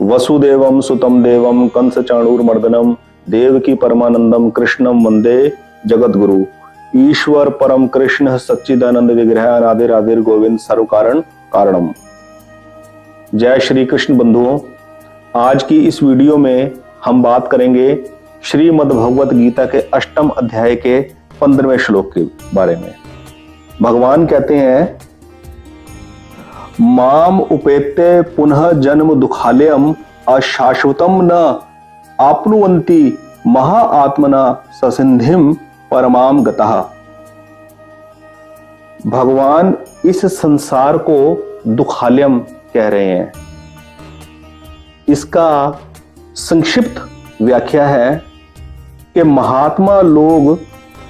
वसुदेवम सुतम देवम कंस चाणूरमर्दनम देवकी परमानंदम कृष्णम वंदे जगद्गुरु। ईश्वर परम कृष्ण सच्चिदानंद विग्रह अनादिर आदिर गोविंद सर्व कारण कारणम। जय श्री कृष्ण बंधुओं, आज की इस वीडियो में हम बात करेंगे श्रीमद् भगवत गीता के 8वें अध्याय के 15वें श्लोक के बारे में। भगवान कहते हैं, माम उपेत्य पुनः जन्म दुखालयम अशाश्वतम न आपनुवन्ति महा आत्मना ससिंधिम परमाम गतः। भगवान इस संसार को दुखालयम कह रहे हैं। इसका संक्षिप्त व्याख्या है कि महात्मा लोग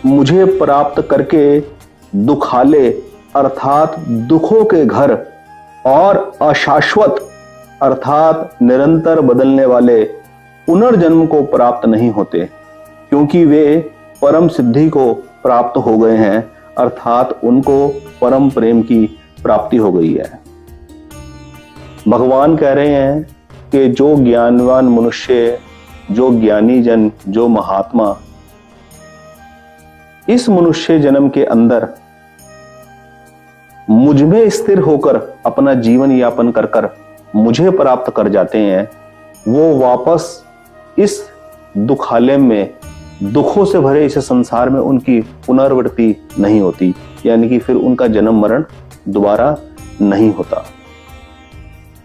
मुझे प्राप्त करके दुखाले अर्थात दुखों के घर और अशाश्वत अर्थात निरंतर बदलने वाले पुनर्जन्म को प्राप्त नहीं होते, क्योंकि वे परम सिद्धि को प्राप्त हो गए हैं, अर्थात उनको परम प्रेम की प्राप्ति हो गई है। भगवान कह रहे हैं कि जो ज्ञानवान मनुष्य, जो ज्ञानी जन, जो महात्मा इस मनुष्य जन्म के अंदर मुझ में स्थिर होकर अपना जीवन यापन कर कर मुझे प्राप्त कर जाते हैं, वो वापस इस दुखालय में, दुखों से भरे इस संसार में उनकी पुनर्वृत्ति नहीं होती, यानी कि फिर उनका जन्म मरण दोबारा नहीं होता।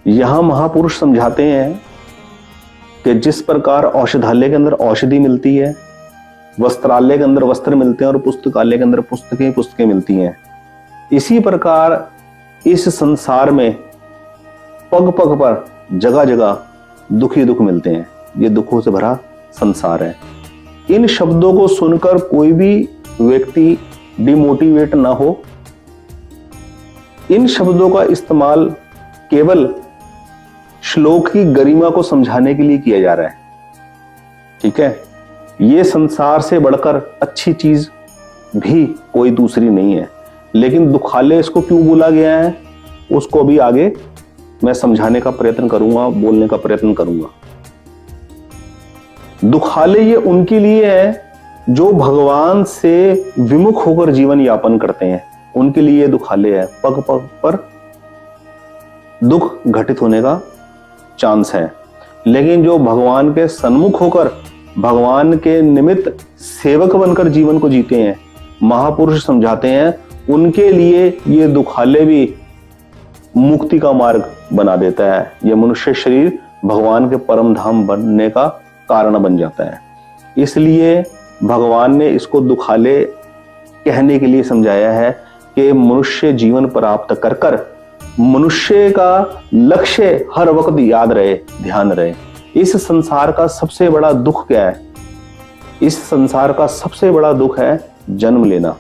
यहां महापुरुष समझाते हैं कि जिस प्रकार औषधालय के अंदर औषधि मिलती है, वस्त्रालय के अंदर वस्त्र मिलते हैं और पुस्तकालय के अंदर पुस्तकें मिलती हैं, इसी प्रकार इस संसार में पग पग पर जगह जगह दुख ही दुख मिलते हैं। ये दुखों से भरा संसार है। इन शब्दों को सुनकर कोई भी व्यक्ति डिमोटिवेट ना हो। इन शब्दों का इस्तेमाल केवल श्लोक की गरिमा को समझाने के लिए किया जा रहा है। ठीक है, ये संसार से बढ़कर अच्छी चीज भी कोई दूसरी नहीं है, लेकिन दुखालय इसको क्यों बोला गया है उसको भी आगे मैं समझाने का प्रयत्न करूंगा, बोलने का प्रयत्न करूंगा। दुखालय ये उनके लिए है जो भगवान से विमुख होकर जीवन यापन करते हैं, उनके लिए दुखालय है। पग पग पर दुख घटित होने का चांस है, लेकिन जो भगवान के सन्मुख होकर भगवान के निमित्त सेवक बनकर जीवन को जीते हैं, महापुरुष समझाते हैं, उनके लिए ये दुखालय भी मुक्ति का मार्ग बना देता है। यह मनुष्य शरीर भगवान के परम धाम बनने का कारण बन जाता है। इसलिए भगवान ने इसको दुखालय कहने के लिए समझाया है कि मनुष्य जीवन प्राप्त कर कर मनुष्य का लक्ष्य हर वक्त याद रहे, ध्यान रहे। इस संसार का सबसे बड़ा दुख क्या है? इस संसार का सबसे बड़ा दुख है जन्म लेना।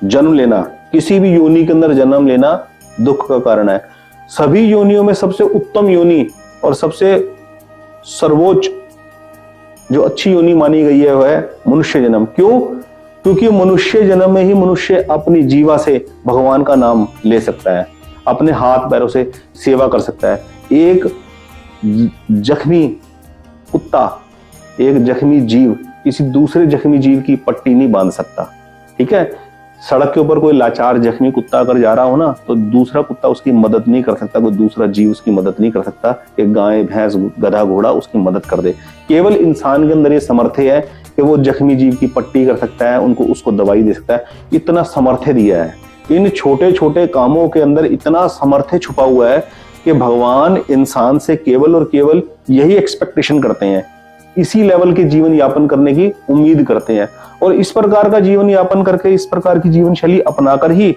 जन्म लेना, किसी भी योनि के अंदर जन्म लेना दुख का कारण है। सभी योनियों में सबसे उत्तम योनि और सबसे सर्वोच्च जो अच्छी योनि मानी गई है वह है मनुष्य जन्म। क्यों? क्योंकि मनुष्य जन्म में ही मनुष्य अपनी जीवा से भगवान का नाम ले सकता है, अपने हाथ पैरों से सेवा कर सकता है। एक जख्मी कुत्ता, एक जख्मी जीव किसी दूसरे जख्मी जीव की पट्टी नहीं बांध सकता। ठीक है, सड़क के ऊपर कोई लाचार जख्मी कुत्ता अगर जा रहा हो ना, तो दूसरा कुत्ता उसकी मदद नहीं कर सकता, कोई दूसरा जीव उसकी मदद नहीं कर सकता कि गाय भैंस गधा घोड़ा उसकी मदद कर दे। केवल इंसान के अंदर ये सामर्थ्य है कि वो जख्मी जीव की पट्टी कर सकता है, उसको दवाई दे सकता है। इतना सामर्थ्य दिया है। इन छोटे छोटे कामों के अंदर इतना सामर्थ्य छुपा हुआ है कि भगवान इंसान से केवल और केवल यही एक्सपेक्टेशन करते हैं, इसी लेवल के जीवन यापन करने की उम्मीद करते हैं। और इस प्रकार का जीवन यापन करके, इस प्रकार की जीवन शैली अपनाकर ही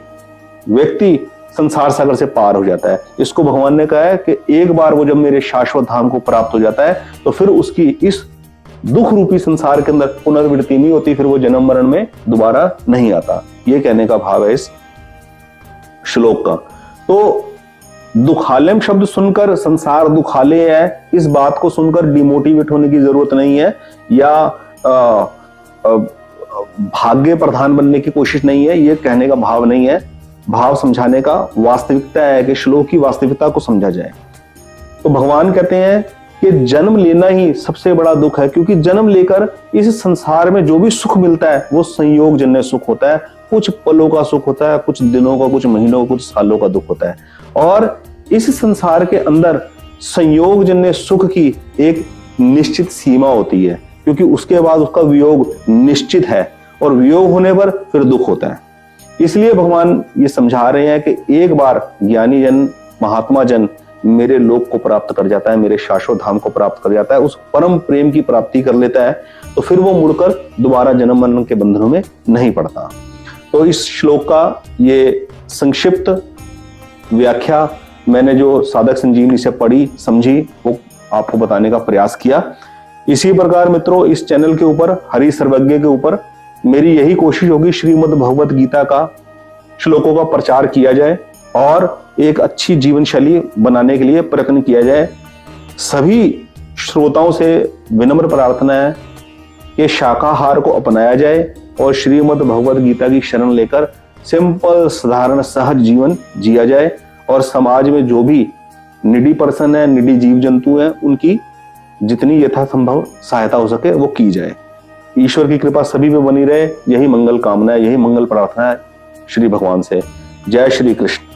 व्यक्ति संसार सागर से पार हो जाता है। इसको भगवान ने कहा है कि एक बार वो जब मेरे शाश्वत धाम को प्राप्त हो जाता है तो फिर उसकी इस दुख रूपी संसार के अंदर पुनर्वृत्ति नहीं होती, फिर वो जन्म मरण में दोबारा नहीं आता। ये कहने का भाव है इस श्लोक का। तो दुखालय शब्द सुनकर संसार दुखालय है, इस बात को सुनकर डिमोटिवेट होने की जरूरत नहीं है, या भाग्य प्रधान बनने की कोशिश नहीं है। ये कहने का भाव नहीं है, भाव समझाने का वास्तविकता है कि श्लोक की वास्तविकता को समझा जाए। तो भगवान कहते हैं कि जन्म लेना ही सबसे बड़ा दुख है, क्योंकि जन्म लेकर इस संसार में जो भी सुख मिलता है वो संयोग जन्य सुख होता है। कुछ पलों का सुख होता है, कुछ दिनों का, कुछ महीनों का, कुछ सालों का दुख होता है। और इस संसार के अंदर संयोग जन्य सुख की एक निश्चित सीमा होती है, क्योंकि उसके बाद उसका वियोग निश्चित है और वियोग होने पर फिर दुख होता है। इसलिए भगवान ये समझा रहे हैं कि एक बार ज्ञानी जन, महात्मा जन मेरे लोक को प्राप्त कर जाता है, मेरे शाश्वत धाम को प्राप्त कर जाता है, उस परम प्रेम की प्राप्ति कर लेता है, तो फिर वो मुड़कर दोबारा जन्म मरण के बंधनों में नहीं पड़ता। तो इस श्लोक का ये संक्षिप्त व्याख्या मैंने जो साधक संजीवनी से पढ़ी समझी वो आपको बताने का प्रयास किया। इसी प्रकार मित्रों, इस चैनल के ऊपर, हरि सर्वज्ञ के ऊपर मेरी यही कोशिश होगी श्रीमद् भगवत गीता का श्लोकों का प्रचार किया जाए और एक अच्छी जीवन शैली बनाने के लिए प्रयत्न किया जाए। सभी श्रोताओं से विनम्र प्रार्थना है कि शाकाहार को अपनाया जाए और श्रीमद् भगवत गीता की शरण लेकर सिंपल, साधारण, सहज जीवन जिया जाए और समाज में जो भी निडी पर्सन है, निडी जीव जंतु हैं, उनकी जितनी यथासंभव सहायता हो सके वो की जाए। ईश्वर की कृपा सभी पे बनी रहे, यही मंगल कामना है, यही मंगल प्रार्थना है श्री भगवान से। जय श्री कृष्ण।